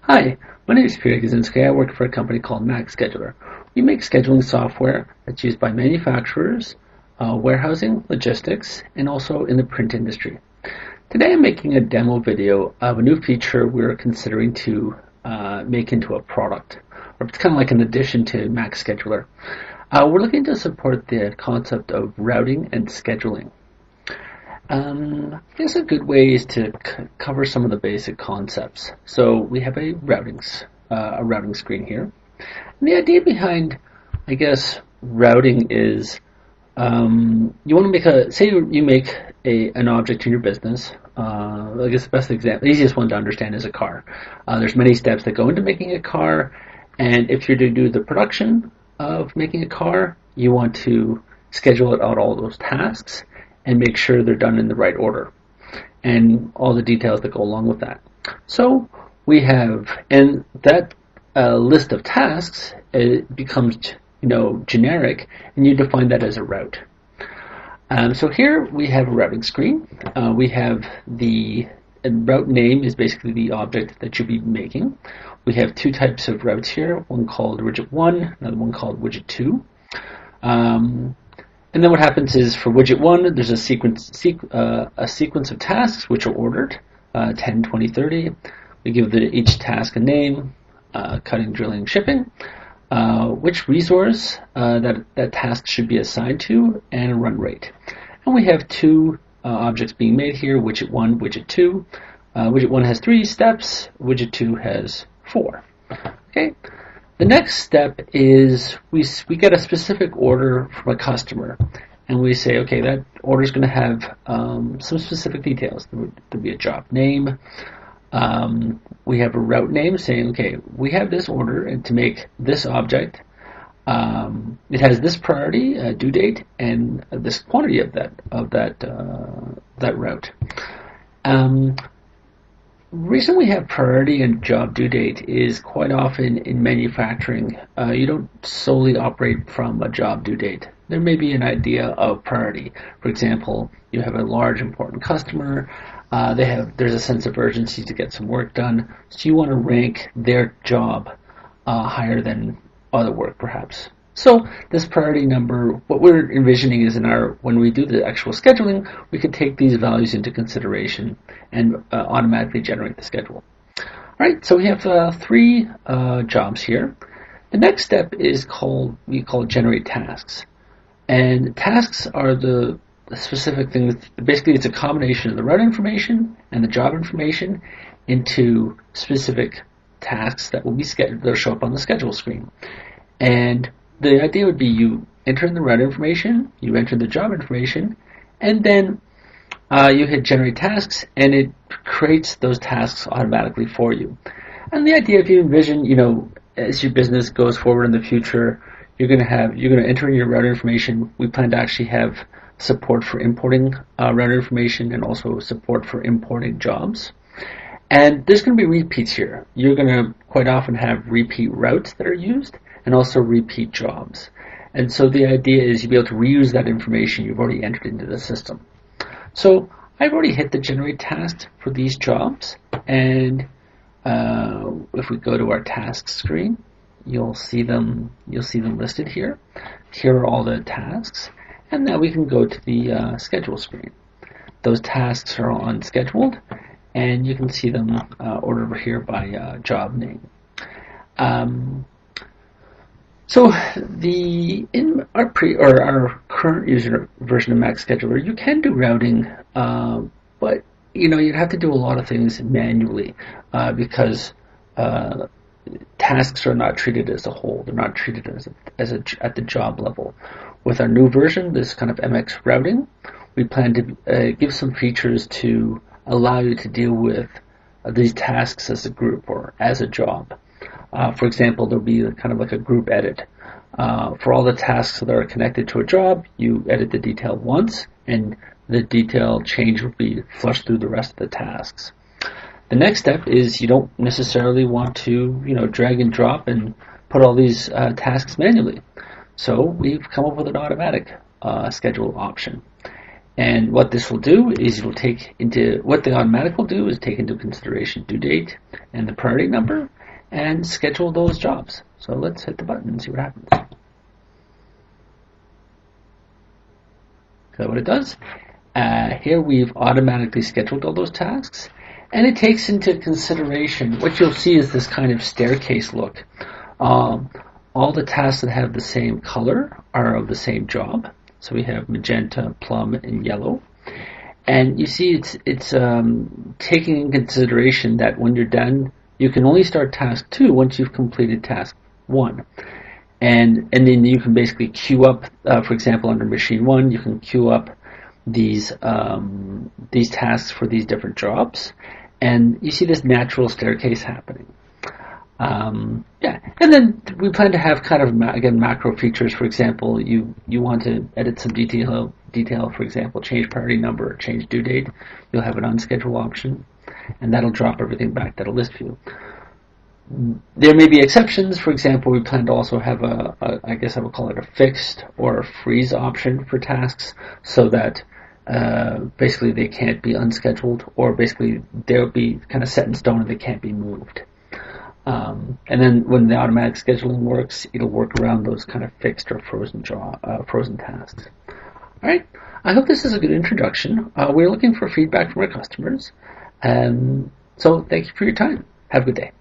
Hi, my name is Peter Kaczynski. I work for a company called MaxScheduler. We make scheduling software that's used by manufacturers, warehousing, logistics, and also in the print industry. Today I'm making a demo video of a new feature we're considering to make into a product. Or it's kind of like an addition to MaxScheduler. We're looking to support the concept of routing and scheduling. I guess a good way is to cover some of the basic concepts. So we have a routing screen here. And the idea behind, I guess, routing is you want to say you make an object in your business. I guess the best example, the easiest one to understand is a car. There's many steps that go into making a car, and if you're to do the production of making a car, you want to schedule out all those tasks and make sure they're done in the right order and all the details that go along with that. So we have, and that list of tasks, it becomes generic, and you define that as a route. So here we have a routing screen. We have the route name is basically the object that you'll be making. We have two types of routes here, one called widget 1, another one called widget 2. And then what happens is for widget 1, there's a sequence of tasks which are ordered, 10, 20, 30. We give each task a name, cutting, drilling, shipping, which resource that task should be assigned to, and a run rate. And we have two objects being made here, widget 1, widget 2. Widget 1 has 3 steps, widget 2 has 4. Okay. The next step is we get a specific order from a customer, and we say, okay, that order is going to have some specific details. There'll be a job name. We have a route name saying, okay, we have this order and to make this object. It has this priority, due date, and this quantity of that route. Reason we have priority and job due date is quite often in manufacturing, you don't solely operate from a job due date. There may be an idea of priority. For example, you have a large important customer, there's a sense of urgency to get some work done, so you want to rank their job higher than other work perhaps. So this priority number, what we're envisioning is when we do the actual scheduling, we could take these values into consideration and automatically generate the schedule. All right, so we have 3 jobs here. The next step is we call generate tasks. And tasks are the specific things. Basically, it's a combination of the route information and the job information into specific tasks that will be scheduled. They'll show up on the schedule screen. And the idea would be you enter in the route information, you enter the job information, and then you hit generate tasks, and it creates those tasks automatically for you. And the idea, if you envision, as your business goes forward in the future, you're going to enter in your route information. We plan to actually have support for importing route information and also support for importing jobs. And there's going to be repeats here. You're going to quite often have repeat routes that are used, and also repeat jobs. And so the idea is you'll be able to reuse that information you've already entered into the system. So I've already hit the generate tasks for these jobs, and if we go to our tasks screen, you'll see them listed here. Here are all the tasks, and now we can go to the schedule screen. Those tasks are all unscheduled, and you can see them ordered over here by job name. So in our current user version of MaxScheduler, you can do routing, but you'd have to do a lot of things manually because tasks are not treated as a whole. They're not treated at the job level. With our new version, this kind of MX routing, we plan to give some features to allow you to deal with these tasks as a group or as a job. For example, there'll be kind of like a group edit. For all the tasks that are connected to a job, you edit the detail once, and the detail change will be flushed through the rest of the tasks. The next step is you don't necessarily want to, drag and drop and put all these tasks manually. So we've come up with an automatic schedule option. And what this will do is what the automatic will do is take into consideration due date and the priority number and schedule those jobs. So let's hit the button and see what happens. So what it does, here we've automatically scheduled all those tasks, and it takes into consideration, what you'll see is this kind of staircase look. All the tasks that have the same color are of the same job. So we have magenta, plum, and yellow. And you see it's taking in consideration that when you're done, you can only start task 2 once you've completed task 1. And then you can basically queue up, for example, under machine 1, you can queue up these tasks for these different jobs. And you see this natural staircase happening. And then we plan to have kind of, again, macro features. For example, you want to edit some detail, for example, change priority number, change due date. You'll have an unschedule option, and that'll drop everything back to the list view. There may be exceptions. For example, we plan to also have I guess I would call it a fixed or a freeze option for tasks, so that basically they can't be unscheduled, or basically they'll be kind of set in stone and they can't be moved. And then when the automatic scheduling works, it'll work around those kind of fixed or frozen tasks. All right. I hope this is a good introduction. We're looking for feedback from our customers. So thank you for your time. Have a good day.